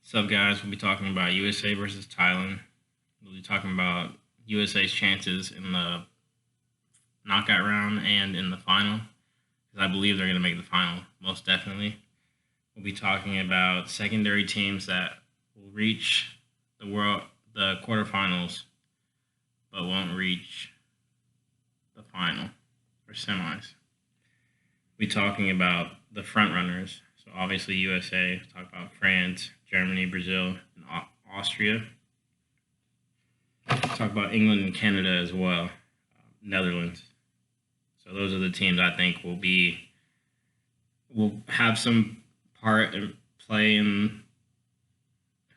What's up, guys? We'll be talking about USA versus Thailand. We'll be talking about USA's chances in the knockout round and in the final, because I believe they're going to make the final, most definitely. We'll be talking about secondary teams that will reach the quarterfinals, but won't reach the final or semis. We'll be talking about the front runners. So obviously USA. We'll talk about France, Germany, Brazil, and Austria. Talk about England and Canada as well, Netherlands. So those are the teams I think will have some part and play in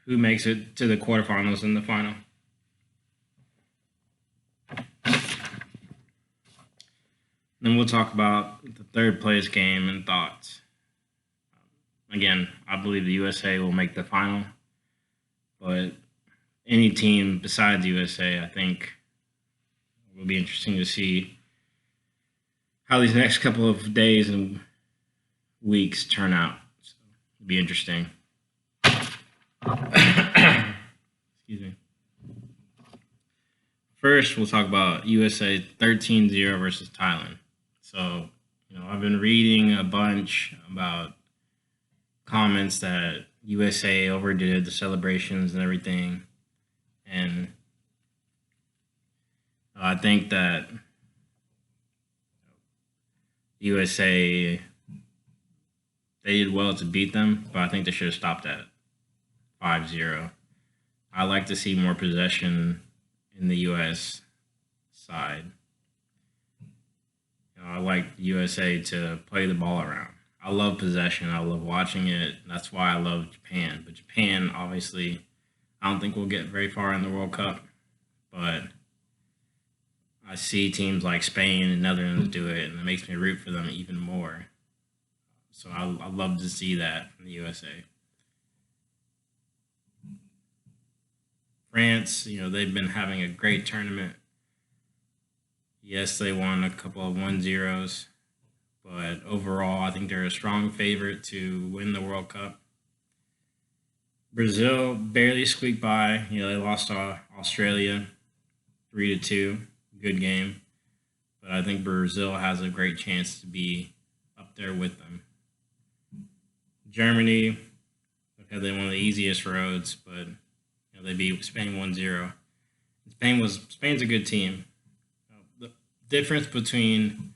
who makes it to the quarterfinals and the final. Then we'll talk about the third place game and thoughts. Again, I believe the USA will make the final, but any team besides USA, I think, will be interesting to see how these next couple of days and weeks turn out. So it'll be interesting. Excuse me. First, we'll talk about USA 13-0 versus Thailand. So, I've been reading a bunch about comments that USA overdid the celebrations and everything. And I think that USA, they did well to beat them, but I think they should have stopped at 5-0. I like to see more possession in the US side. I like USA to play the ball around. I love possession. I love watching it. That's why I love Japan. But Japan, obviously, I don't think we'll get very far in the World Cup. But I see teams like Spain and Netherlands do it, and it makes me root for them even more. So I love to see that in the USA. France, they've been having a great tournament. Yes, they won a couple of 1-0s, but overall, I think they're a strong favorite to win the World Cup. Brazil barely squeaked by. They lost to Australia 3-2. Good game. But I think Brazil has a great chance to be up there with them. Germany, okay, they won the easiest roads, but they beat Spain 1-0. Spain's a good team. The difference between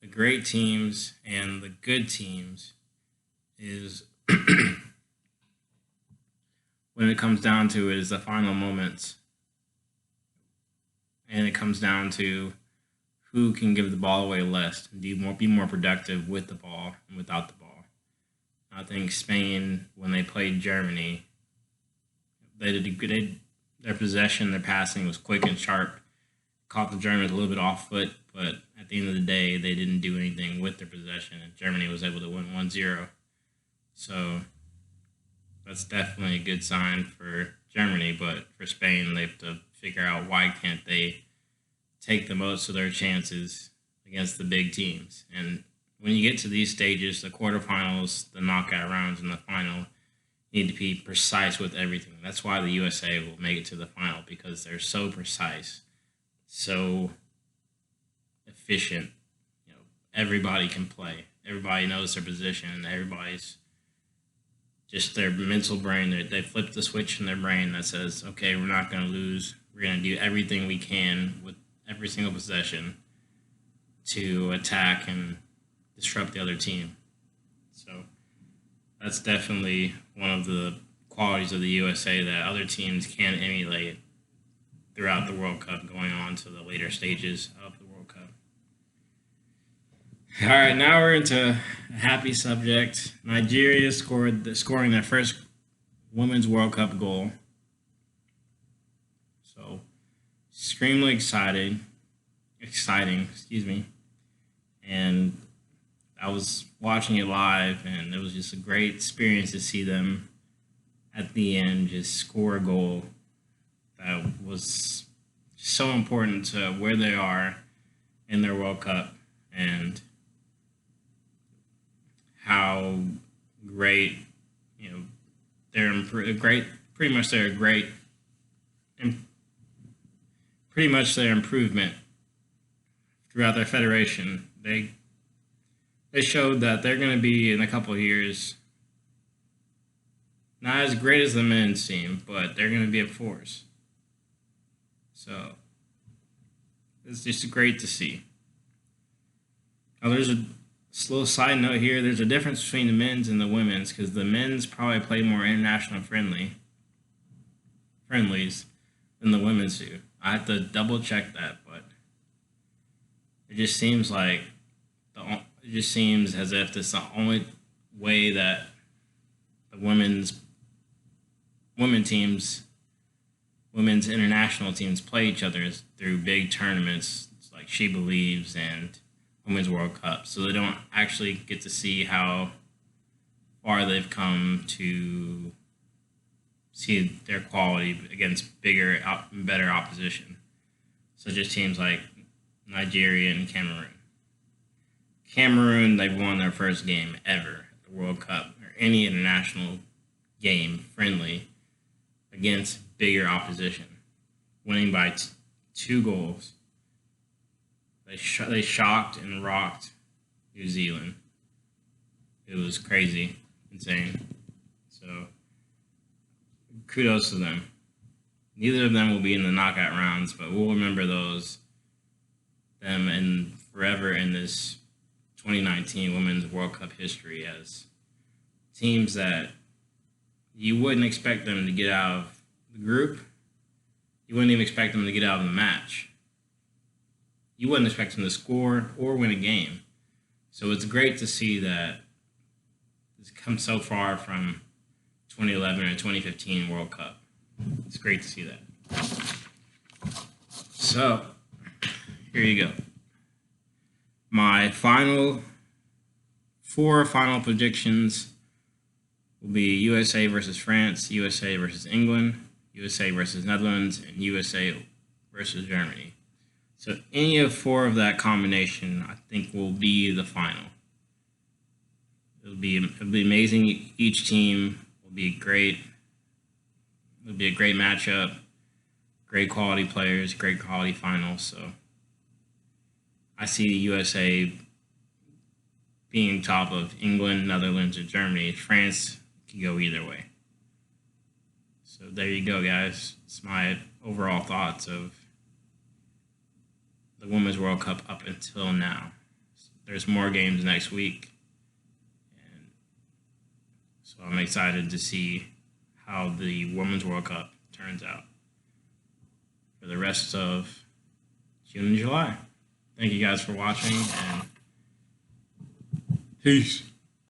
the great teams and the good teams is when it comes down to it is the final moments. And it comes down to who can give the ball away less and be more productive with the ball and without the ball. I think Spain, when they played Germany, their possession, their passing was quick and sharp. Caught the Germans a little bit off foot, but at the end of the day, they didn't do anything with their possession, and Germany was able to win 1-0. So that's definitely a good sign for Germany, but for Spain, they have to figure out why can't they take the most of their chances against the big teams. And when you get to these stages, the quarterfinals, the knockout rounds, and the final, you need to be precise with everything. That's why the USA will make it to the final, because they're so precise, so efficient. Everybody can play. Everybody knows their position, and everybody's just their mental brain. They flip the switch in their brain that says, okay, we're not going to lose. We're going to do everything we can with every single possession to attack and disrupt the other team. So that's definitely one of the qualities of the USA that other teams can emulate throughout the World Cup, going on to the later stages of the World Cup. All right, now we're into a happy subject. Nigeria scoring their first Women's World Cup goal. So, extremely exciting, and I was watching it live, and it was just a great experience to see them at the end just score a goal that was so important to where they are in their World Cup and how great pretty much their improvement throughout their federation. They showed that they're going to be in a couple of years not as great as the men's team, but they're going to be a force. So it's just great to see. Now, there's a little side note here. There's a difference between the men's and the women's because the men's probably play more international friendlies than the women's do. I have to double check that, but it just seems like it just seems as if it's the only way that the women's international teams play each other is through big tournaments like She Believes and Women's World Cup. So they don't actually get to see how far they've come to see their quality against bigger and better opposition, such as teams like Nigeria and Cameroon. Cameroon, they've won their first game ever at the World Cup or any international game friendly against bigger opposition, winning by 2 goals. They shocked and rocked New Zealand. It was crazy, insane. So kudos to them. Neither of them will be in the knockout rounds, but we'll remember them and forever in this 2019 Women's World Cup history as teams that you wouldn't expect them to get out of the group. You wouldn't even expect them to get out of the match. You wouldn't expect them to score or win a game. So it's great to see that it's come so far from 2011 or 2015 World Cup. It's great to see that. So, here you go. My 4 final predictions will be USA versus France, USA versus England, USA versus Netherlands, and USA versus Germany. So any of 4 of that combination, I think, will be the final. It'll be amazing. Each team will be great. It'll be a great matchup, great quality players, great quality finals. So I see the USA being top of England, Netherlands, or Germany. France can go either way. So there you go, guys. It's my overall thoughts of the Women's World Cup up until now. There's more games next week, and so I'm excited to see how the Women's World Cup turns out for the rest of June and July. Thank you guys for watching, and peace.